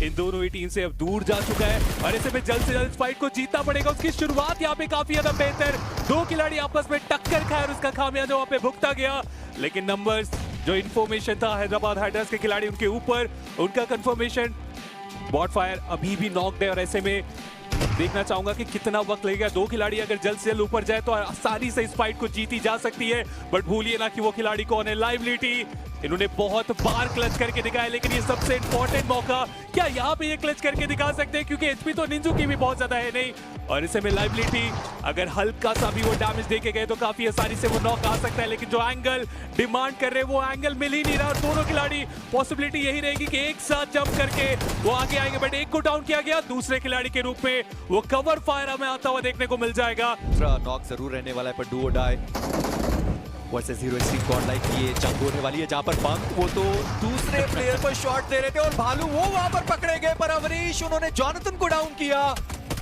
इन दोनों ही टीम से अब दूर जा चुका है और ऐसे में जल्द से जल्द फाइट को जीतना पड़ेगा। उसकी शुरुआत यहाँ पे काफी ज्यादा बेहतर, दो खिलाड़ी आपस में टक्कर खाए और उसका खामियाजा वहाँ पे भुगता गया। लेकिन नंबर्स जो इन्फॉर्मेशन था हैदराबाद हाइडर्स के खिलाड़ी उनके ऊपर, उनका कंफर्मेशन बॉट फायर अभी भी नॉक्ड है और ऐसे में देखना चाहूंगा कि कितना वक्त लगेगा। दो खिलाड़ी अगर जल्द से जल्द ऊपर जाए तो आसानी से इस फाइट को जीती जा सकती है। बट भूलिए ना कि वो खिलाड़ी कौन है, लाइवलिटी। इन्होंने बहुत बार क्लच करके दिखाया, लेकिन ये सबसे इंपॉर्टेंट मौका, क्या यहाँ पे ये क्लच करके दिखा सकते हैं? क्योंकि एचपी तो निंजू की भी बहुत ज्यादा है नहीं, और इसे में लाइवलिटी अगर हल्का सा भी वो डैमेज देके गए तो काफी आसानी से वो नॉक आ सकता है। लेकिन जो एंगल डिमांड कर रहे हैं वो एंगल मिल ही नहीं रहा और दोनों खिलाड़ी पॉसिबिलिटी यही रहेगी कि एक साथ जंप करके वो आगे आएंगे। बट एक को डाउन किया गया, दूसरे खिलाड़ी के रूप में वो कवर फायर हमें आता हुआ देखने को मिल जाएगा। नॉक जरूर रहने वाला है पर do or die versus hero extreme godlike की ये जंग होने वाली है, जहां पर पंक वो तो दूसरे प्लेयर पर शॉट दे रहे थे और भालू वो वहां पर पकड़े गए, पर अवनीश उन्होंने जॉनथन को डाउन किया।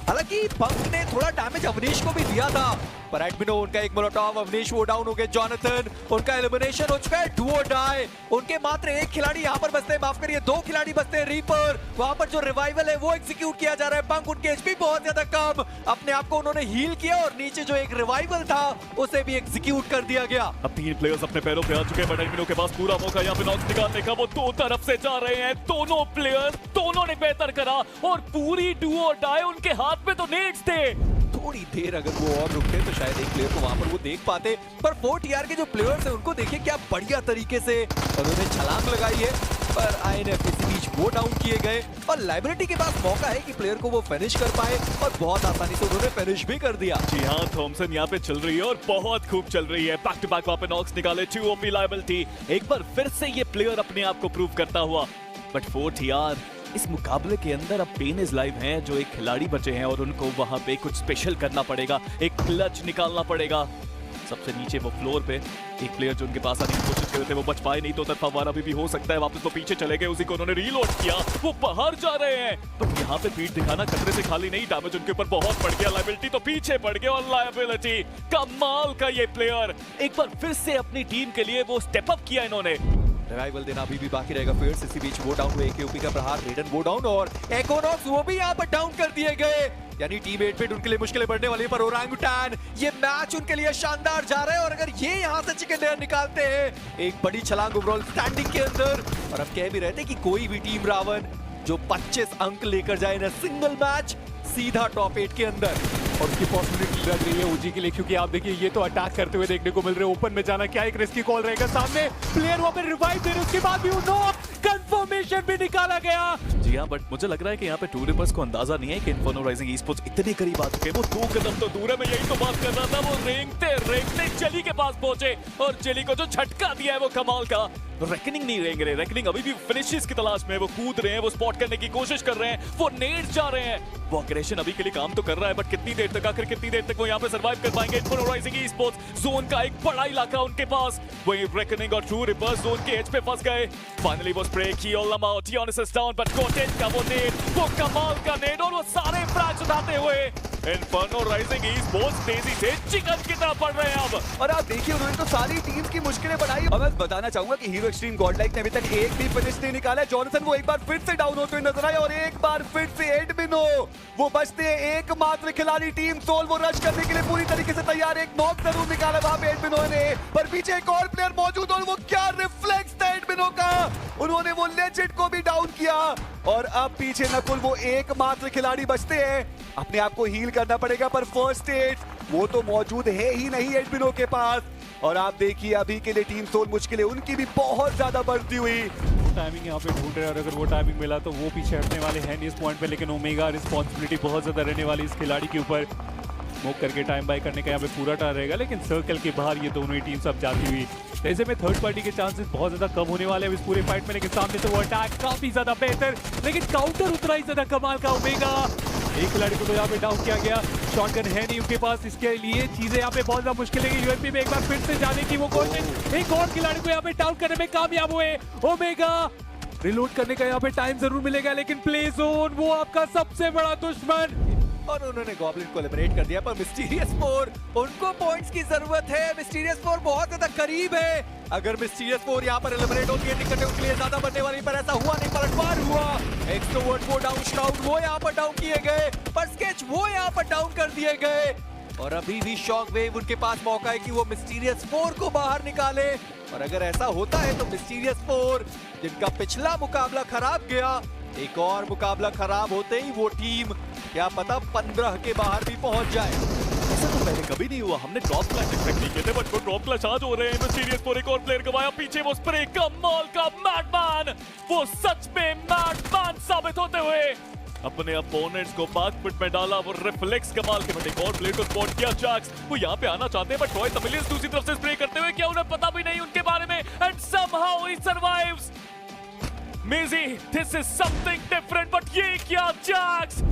हालांकि पंक ने थोड़ा डैमेज अवनीश को भी दिया था, पर एडमिनो उनका एक मोलोटॉव, अवनीश वो डाउन हो गए, जॉनथन उनका एलिमिनेशन हो चुका है। डू और डाई उनके मात्र एक खिलाड़ी यहाँ पर बचते हैं, माफ करिए दो खिलाड़ी बचते हैं। रीपर वहां पर जो रिवाइवल है वो एग्जीक्यूट किया जा रहा है। पंक उनके एचपी बहुत ज्यादा कम, अपने आप को उन्होंने हील किया और नीचे जो एक रिवाइवल था उसे भी एग्जीक्यूट कर दिया गया। अब तीन प्लेयर्स अपने पैरों पे आ चुके हैं, बट एडमिनो के पास पूरा मौका यहाँ पे नॉक्स निकालने का। वो दो तरफ से जा रहे हैं, दोनों प्लेयर्स दोनों ने बेहतर करा और पूरी डू और डाई उनके हाथ में तो नेट्स थे। थोड़ी देर अगर वो और रुकते तो शायद एक प्लेयर को वहां पर वो देख पाते, पर 4TR के जो प्लेयर्स हैं उनको देखिए क्या बढ़िया तरीके से उन्होंने छलांग लगाई है, पर आईएनएफ इस बीच वो डाउन किए गए और लाइबिलिटी के पास मौका है कि प्लेयर को वो फिनिश कर पाए और बहुत आसानी से उन्होंने फिनिश भी कर दिया। जी हाँ, थॉमसन यहाँ पे चल रही है और बहुत खूब चल रही है। बैक टू बैक वहाँ पे नॉक्स निकाले, 2 ओपी लाइबिलिटी, एक बार फिर से ये प्लेयर अपने आप को प्रूव करता हुआ। बट 4TR इस मुकाबले के अंदर अब पेन इज लाइव हैं, जो एक खिलाड़ी बचे हैं और उनको वहां पे कुछ स्पेशल करना पड़ेगा, एक क्लच निकालना पड़ेगा। सबसे नीचे वो फ्लोर पे एक प्लेयर जो उनके पास आने की कोशिश कर रहे थे वो बच पाए नहीं, तो तरफा वार अभी भी हो सकता है। वापस वो पीछे चले गए, उसी को उन्होंने रीलोड किया, वो बाहर जा रहे हैं। तो यहाँ पे पीठ दिखाना खतरे से खाली नहीं, डैमेज उनके ऊपर बहुत पड़ गया, लायबिलिटी तो पीछे पड़ गया और लायबिलिटी कमाल का ये प्लेयर एक बार फिर से अपनी टीम के लिए वो स्टेप अप किया इन्होंने। रिवाइवल देना अभी भी बाकी रहेगा। फिर इसी बीच वो डाउन हुए, एकेओपी का प्रहार, रेडन वो डाउन और इकोनॉक्स वो भी यहाँ पर डाउन कर दिए गए, यानी टीम 8 पे उनके लिए मुश्किलें बढ़ने वाली है। पर ओरांगुटान ये मैच उनके लिए शानदार जा रहा है और अगर ये यहाँ से चिकन डिनर निकालते हैं एक बड़ी छलांग ओवरऑल स्टैंडिंग के अंदर, और अब कह भी रहे थे कि कोई भी टीम रावण जो 25 अंक लेकर जाए ना सिंगल मैच सीधा टॉप 8 के अंदर, और उसकी पॉसिबिलिटी लग रही है ओजी के लिए, क्योंकि आप देखिए ये तो अटैक करते हुए देखने को मिल रहे हैं। ओपन में जाना क्या एक रिस्की कॉल रहेगा, सामने प्लेयर वहां पे रिवाइव दे रहे, उसके बाद भी वो नॉक कंफर्मेशन भी निकाला गया। जी हाँ, बट मुझे लग रहा है कि यहाँ पे टू रिपर्स को अंदाजा नहीं है कि इन्फर्नो राइजिंग ई-स्पोर्ट्स इतने करीब आ चुके हैं। वो 2 कदम तो दूर है, मैं यही तो बात कर रहा था। वो रेंगते जेली के पास पहुंचे और जेली को जो झटका दिया है वो कमाल का। रेकनिंग नहीं रेंग रहे, रेकनिंग अभी भी फिनिशेस की तलाश में, वो कूद रहे हैं, वो स्पॉट करने की कोशिश कर रहे हैं, वो नेड्स जा रहे हैं। वो अग्रेशन अभी के लिए काम तो कर रहा है, बट कितनी देर तक, आखिर कितनी देर तक वो यहाँ पे सर्वाइव कर पाएंगे? इन्फर्नो राइजिंग ई-स्पोर्ट्स जोन का एक बड़ा इलाका उनके पास, वही रेकनिंग और ट्रू रिपर्स जोन के एज पे फंस गए। फाइनली वो स्प्रे की ऑल अम आउट, टियोनिस डाउन, बट कोटेज का वो नेड, वो कमाल का नेड और वो सारे फ्रैक्स उठाते हुए इन्फर्नो राइजिंग ई-स्पोर्ट्स तेजी से चिकन की तरफ बढ़ रहे हैं अब। और आप देखिए उन्होंने तो सारी टीम्स की मुश्किलें बढ़ाई। और मैं बताना चाहूंगा कि हीरो एक्सट्रीम गॉडलाइक ने अभी तक एक भी फिनिश नहीं निकाला है। जॉनथन वो एक बार फिर से डाउन होते हुए नजर आए और एक बार फिर से एडमिनो वो बचते हैं एकमात्र खिलाड़ी। टीम सोल वो रश करने के लिए पूरी तरीके से तैयार, एक नॉक जरूर निकाला वहां पे एडमिनो ने, पर पीछे एक और प्लेयर मौजूद और वो क्या रिफ्लेक्स था एडमिनो का, उन्होंने वो लेजेंड को भी डाउन किया। और अब पीछे नकुल वो एकमात्र खिलाड़ी बचते हैं, अपने आप को हील करना पड़ेगा, पर फर्स्ट एड वो तो मौजूद है ही नहीं एडमिनो के पास। और आप देखिए अभी के लिए टीम सोल मुश्किलें उनकी भी बहुत ज्यादा बढ़ती हुई। टाइमिंग यहाँ पे ढूंढ रहे हैं और अगर वो टाइमिंग मिला तो वो पीछे हटने वाले हैं नहीं इस पॉइंट पे, लेकिन ओमेगा रिस्पॉन्सिबिलिटी बहुत ज्यादा रहने वाली इस खिलाड़ी के ऊपर। स्मोक करके टाइम बाय करने का यहाँ पे पूरा टार रहेगा, लेकिन सर्कल के बाहर ये दोनों ही टीम सब जाती हुई, ऐसे में थर्ड पार्टी के चांसेस बहुत ज्यादा कम होने वाले हैं इस पूरे फाइट में। लेकिन सामने तो वो अटैक काफी ज्यादा बेहतर, लेकिन काउंटर उतना ही ज्यादा कमाल का। ओमेगा एक खिलाड़ी को तो यहाँ पे डाउन किया गया, शॉटगन है नहीं उनके पास, इसके लिए चीजें यहाँ पे बहुत ज्यादा मुश्किल है। यूएमपी में एक बार फिर से जाने की वो कोशिश, एक और खिलाड़ी को यहाँ पे डाउन करने में कामयाब हुए। ओमेगा रिलोड करने का यहाँ पे टाइम जरूर मिलेगा, लेकिन प्ले जोन वो आपका सबसे बड़ा दुश्मन, और उन्होंने गॉब्लिन को एलिमिनेट कर दिया। पर मिस्टीरियस 4 उनको पॉइंट्स की जरूरत है, मिस्टीरियस 4 बहुत ज्यादा करीब है। अगर मिस्टीरियस 4 यहाँ पर एलिमिनेट होती है टिकटें उनके लिए ज्यादा बनने वाली, पर ऐसा हुआ नहीं, पलटवार हुआ। एक्सट्रोवर्ट वो राउंड वो यहाँ पर डाउन किए गए, पर स्केच वो यहाँ पर डाउन कर दिए गए। और अभी भी शॉक वेव उनके पास मौका है कि वो मिस्टीरियस 4 को बाहर निकाले। और अगर ऐसा होता है तो मिस्टीरियस 4 जिनका पिछला मुकाबला खराब गया, एक और मुकाबला खराब होते ही वो टीम क्या पता 15 के बाहर भी पहुंच जाए। ऐसा तो पहले कभी नहीं हुआ। हमने ड्रॉप क्लच एक्सपेक्ट नहीं किए थे, बट वो ड्रॉप क्लच आज हो रहे हैं। मिस्टीरियस पर एक और प्लेयर गवाया, पीछे वो स्प्रे कमाल का मैडमैन, वो सच में मैडमैन साबित होते हुए अपने अपोनेंट्स को बैकफुट में डाला। वो रिफ्लेक्स कमाल के, बट एक और प्लेयर को स्पॉट किया जैक्स। वो यहाँ पे आना चाहते हैं, बट रॉय तमिलियंस दूसरी तरफ से स्प्रे करते हुए, क्या उन्हें पता भी नहीं उनके बारे में, एंड समहाउ ही सर्वाइव्स। मेजी, this is something different, but ये क्या जैक्स।